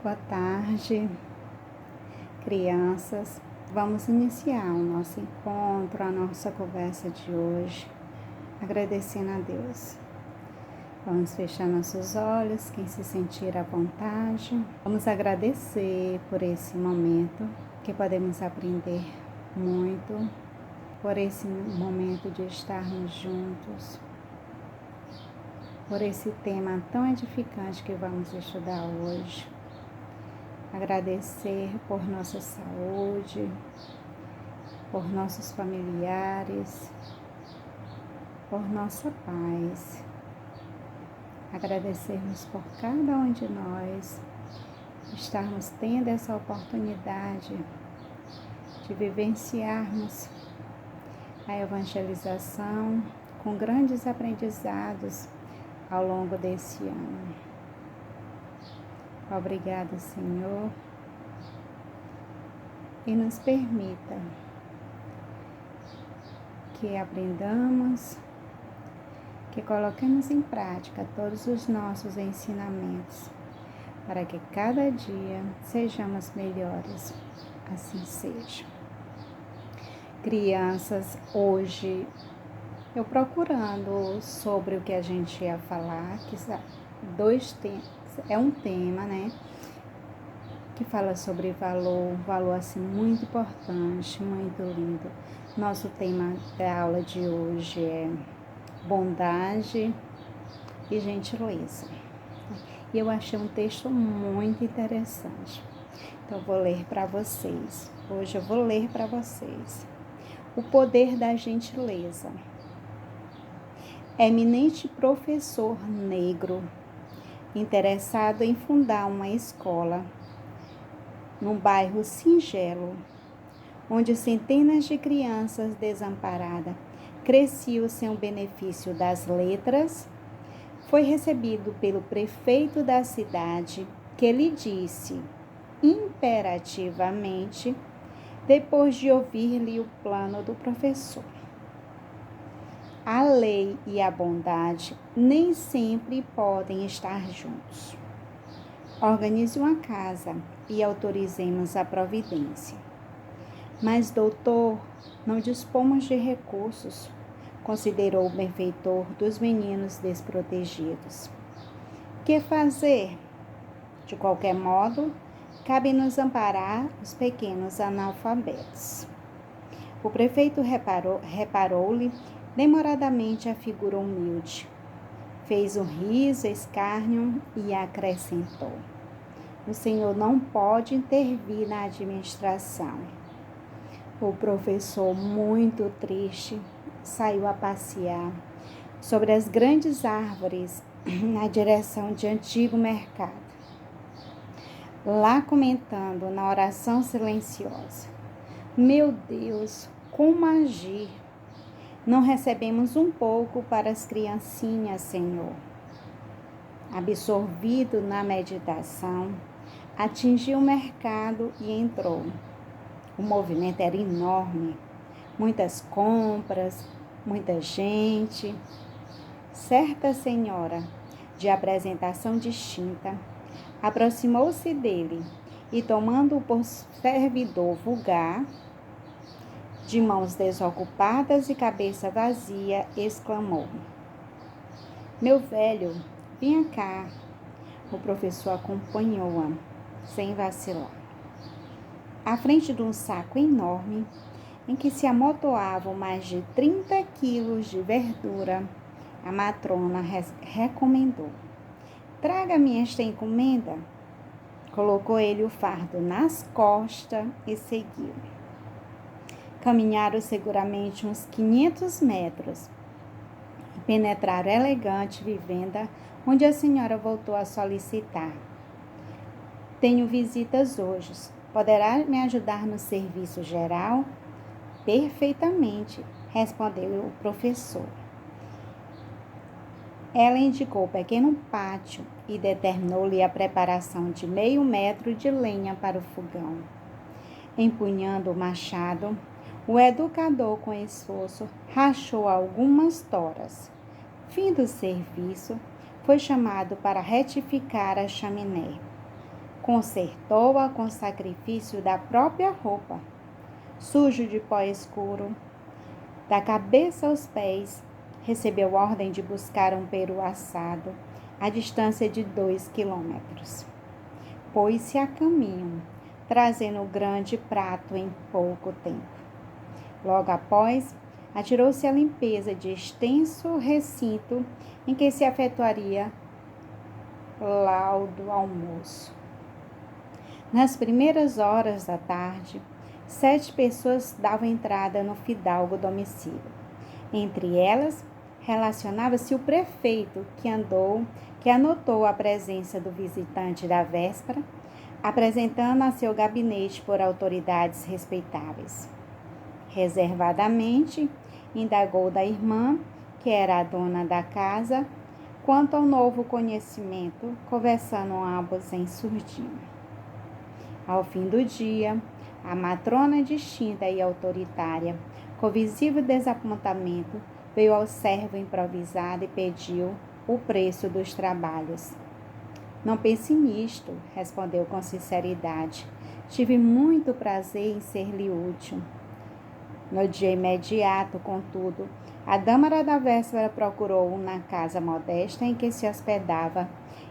boa tarde, crianças. Vamos iniciar o nosso encontro, a nossa conversa de hoje, agradecendo a Deus. Vamos fechar nossos olhos, quem se sentir à vontade. Vamos agradecer por esse momento, que podemos aprender muito, por esse momento de estarmos juntos, por esse tema tão edificante que vamos estudar hoje. Agradecer por nossa saúde, por nossos familiares, por nossa paz. Agradecermos por cada um de nós estarmos tendo essa oportunidade de vivenciarmos a evangelização com grandes aprendizados ao longo desse ano. Obrigada, Senhor, e nos permita que aprendamos, que coloquemos em prática todos os nossos ensinamentos, para que cada dia sejamos melhores, assim seja. Crianças, hoje eu procurando sobre o que a gente ia falar, que é um tema, né, que fala sobre valor assim muito importante, muito lindo. Nosso tema da aula de hoje é bondade e gentileza. E eu achei um texto muito interessante. Então, eu vou ler para vocês. Hoje eu vou ler para vocês. O poder da gentileza. Eminente professor negro, interessado em fundar uma escola num bairro singelo, onde centenas de crianças desamparadas cresciam sem o benefício das letras, foi recebido pelo prefeito da cidade, que lhe disse, imperativamente, depois de ouvir-lhe o plano do professor: a lei e a bondade nem sempre podem estar juntos. Organize uma casa e autorizemos a providência. Mas, doutor, não dispomos de recursos, considerou o benfeitor dos meninos desprotegidos. Que fazer? De qualquer modo, cabe-nos amparar os pequenos analfabetos. O prefeito reparou-lhe demoradamente a figura humilde. Fez um riso, escárnio e acrescentou: o senhor não pode intervir na administração. O professor, muito triste, saiu a passear sobre as grandes árvores na direção de antigo mercado. Lá comentando na oração silenciosa: meu Deus, como agir? Não recebemos um pouco para as criancinhas, Senhor. Absorvido na meditação, atingiu o mercado e entrou. O movimento era enorme, muitas compras, muita gente. Certa senhora, de apresentação distinta, aproximou-se dele e, tomando-o por servidor vulgar, de mãos desocupadas e cabeça vazia, exclamou: meu velho, venha cá. O professor acompanhou-a, sem vacilar. À frente de um saco enorme, em que se amontoavam mais de 30 quilos de verdura, a matrona recomendou: traga-me esta encomenda. Colocou ele o fardo nas costas e seguiu. Caminharam seguramente uns 500 metros e penetraram a elegante vivenda onde a senhora voltou a solicitar. Tenho visitas hoje. Poderá me ajudar no serviço geral? Perfeitamente, respondeu o professor. Ela indicou o pequeno pátio e determinou-lhe a preparação de 0,5 metro de lenha para o fogão. Empunhando o machado, o educador, com esforço, rachou algumas toras. Fim do serviço, foi chamado para retificar a chaminé. Consertou-a com sacrifício da própria roupa, sujo de pó escuro. Da cabeça aos pés, recebeu ordem de buscar um peru assado, à distância de 2 quilômetros. Pôs-se a caminho, trazendo o grande prato em pouco tempo. Logo após, atirou-se à limpeza de extenso recinto em que se efetuaria laudo almoço. Nas primeiras horas da tarde, 7 pessoas davam entrada no fidalgo domicílio. Entre elas, relacionava-se o prefeito, que anotou a presença do visitante da véspera, apresentando a seu gabinete por autoridades respeitáveis. Reservadamente, indagou da irmã, que era a dona da casa, quanto ao novo conhecimento, conversando ambos em surdina. Ao fim do dia, a matrona distinta e autoritária, com visível desapontamento, veio ao servo improvisado e pediu o preço dos trabalhos. Não pense nisto, respondeu com sinceridade. Tive muito prazer em ser-lhe útil. No dia imediato, contudo, a dama da véspera procurou-o na casa modesta em que se hospedava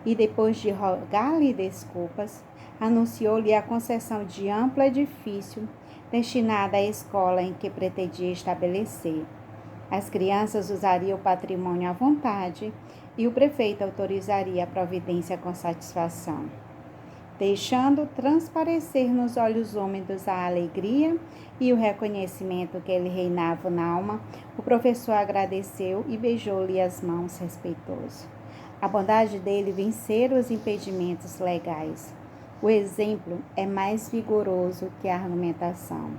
e, depois de rogar-lhe desculpas, anunciou-lhe a concessão de amplo edifício destinada à escola em que pretendia estabelecer. As crianças usariam o patrimônio à vontade e o prefeito autorizaria a providência com satisfação. Deixando transparecer nos olhos úmidos a alegria e o reconhecimento que lhe reinava na alma, o professor agradeceu e beijou-lhe as mãos respeitoso. A bondade dele vencera os impedimentos legais. O exemplo é mais vigoroso que a argumentação.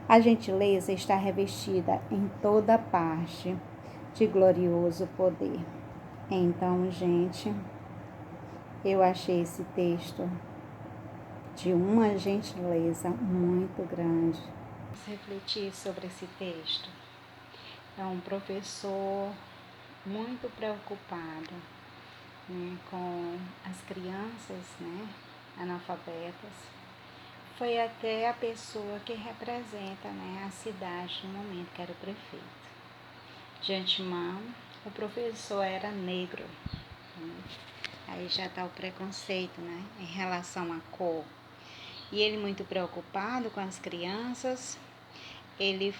A gentileza está revestida em toda parte de glorioso poder. Então, gente, eu achei esse texto de uma gentileza muito grande. Vamos refletir sobre esse texto. É um professor muito preocupado, né, com as crianças, né, analfabetas. Foi até a pessoa que representa, né, a cidade no momento, que era o prefeito. De antemão, o professor era negro, né? Aí já está o preconceito, né, em relação à cor. E ele, muito preocupado com as crianças, ele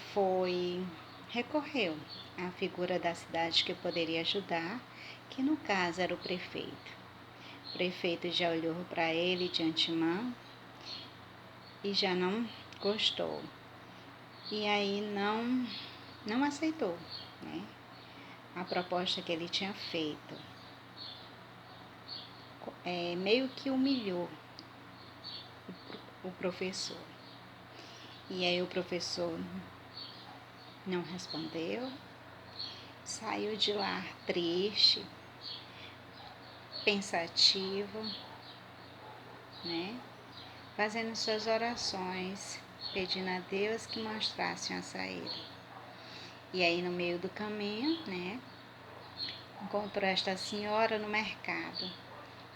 recorreu à figura da cidade que poderia ajudar, que no caso era o prefeito. O prefeito já olhou para ele de antemão e já não gostou. E aí não aceitou, né, a proposta que ele tinha feito. Meio que humilhou o professor. E aí o professor não respondeu, saiu de lá triste, pensativo, né, fazendo suas orações, pedindo a Deus que mostrasse uma saída. E aí no meio do caminho, né, encontrou esta senhora no mercado.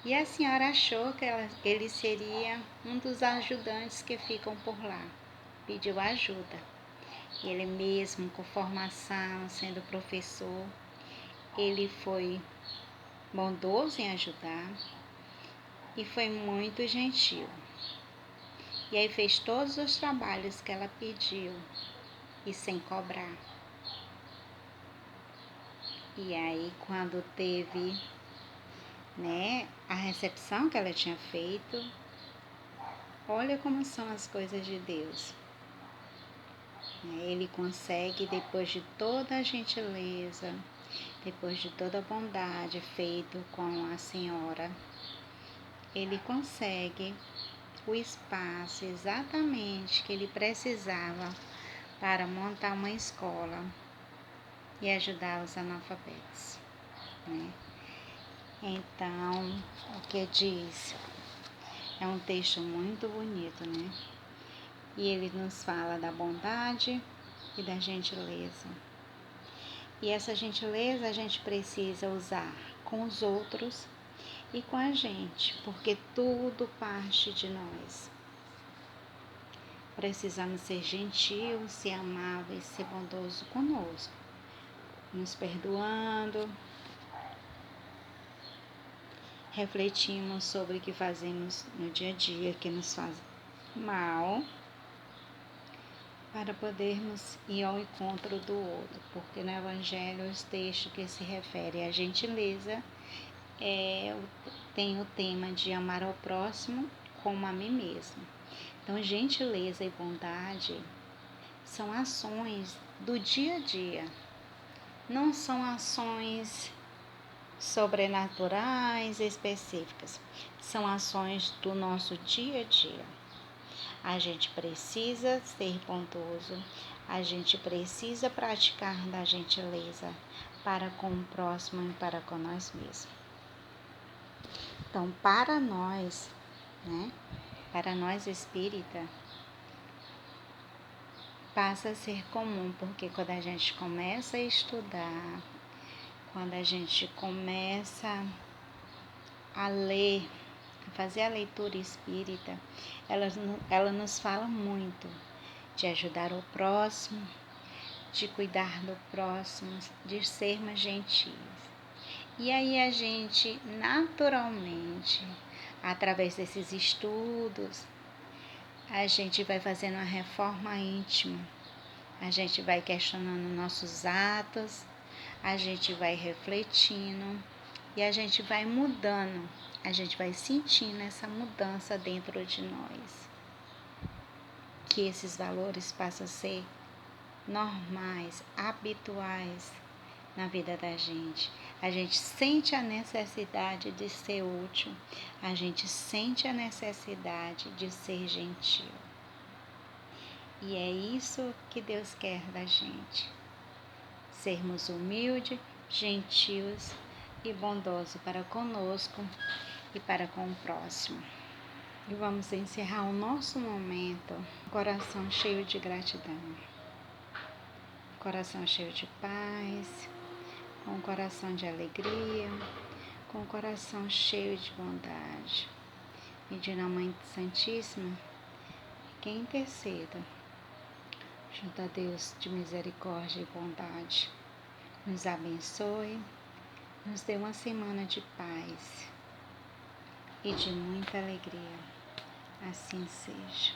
E a senhora achou que ele seria um dos ajudantes que ficam por lá. Pediu ajuda. Ele mesmo, com formação, sendo professor, ele foi bondoso em ajudar e foi muito gentil. E aí fez todos os trabalhos que ela pediu e sem cobrar. E aí quando teve, né, a recepção que ela tinha feito, olha como são as coisas de Deus. Ele consegue, depois de toda a gentileza, depois de toda a bondade feita com a senhora, ele consegue o espaço exatamente que ele precisava para montar uma escola e ajudar os analfabetos, né? Então, o que diz? É um texto muito bonito, né? E ele nos fala da bondade e da gentileza. E essa gentileza a gente precisa usar com os outros e com a gente, porque tudo parte de nós. Precisamos ser gentil, ser amável e ser bondoso conosco, nos perdoando. Refletimos sobre o que fazemos no dia a dia que nos faz mal, para podermos ir ao encontro do outro, porque no Evangelho os textos que se referem à gentileza tem o tema de amar ao próximo como a mim mesmo. Então, gentileza e bondade são ações do dia a dia, não são ações sobrenaturais específicas, são ações do nosso dia a dia. A gente precisa ser bondoso, a gente precisa praticar da gentileza para com o próximo e para com nós mesmos. Então, para nós, para nós espírita, passa a ser comum, porque quando a gente começa a estudar, quando a gente começa a ler, a fazer a leitura espírita, ela nos fala muito de ajudar o próximo, de cuidar do próximo, de sermos gentis. E aí a gente, naturalmente, através desses estudos, a gente vai fazendo uma reforma íntima, a gente vai questionando nossos atos, a gente vai refletindo e a gente vai mudando, a gente vai sentindo essa mudança dentro de nós. Que esses valores passam a ser normais, habituais na vida da gente. A gente sente a necessidade de ser útil, a gente sente a necessidade de ser gentil. E é isso que Deus quer da gente. Sermos humildes, gentios e bondosos para conosco e para com o próximo. E vamos encerrar o nosso momento, coração cheio de gratidão, coração cheio de paz, com um coração de alegria, com um coração cheio de bondade. Pedindo à Mãe Santíssima que interceda junto a Deus de misericórdia e bondade. Nos abençoe, nos dê uma semana de paz e de muita alegria. Assim seja.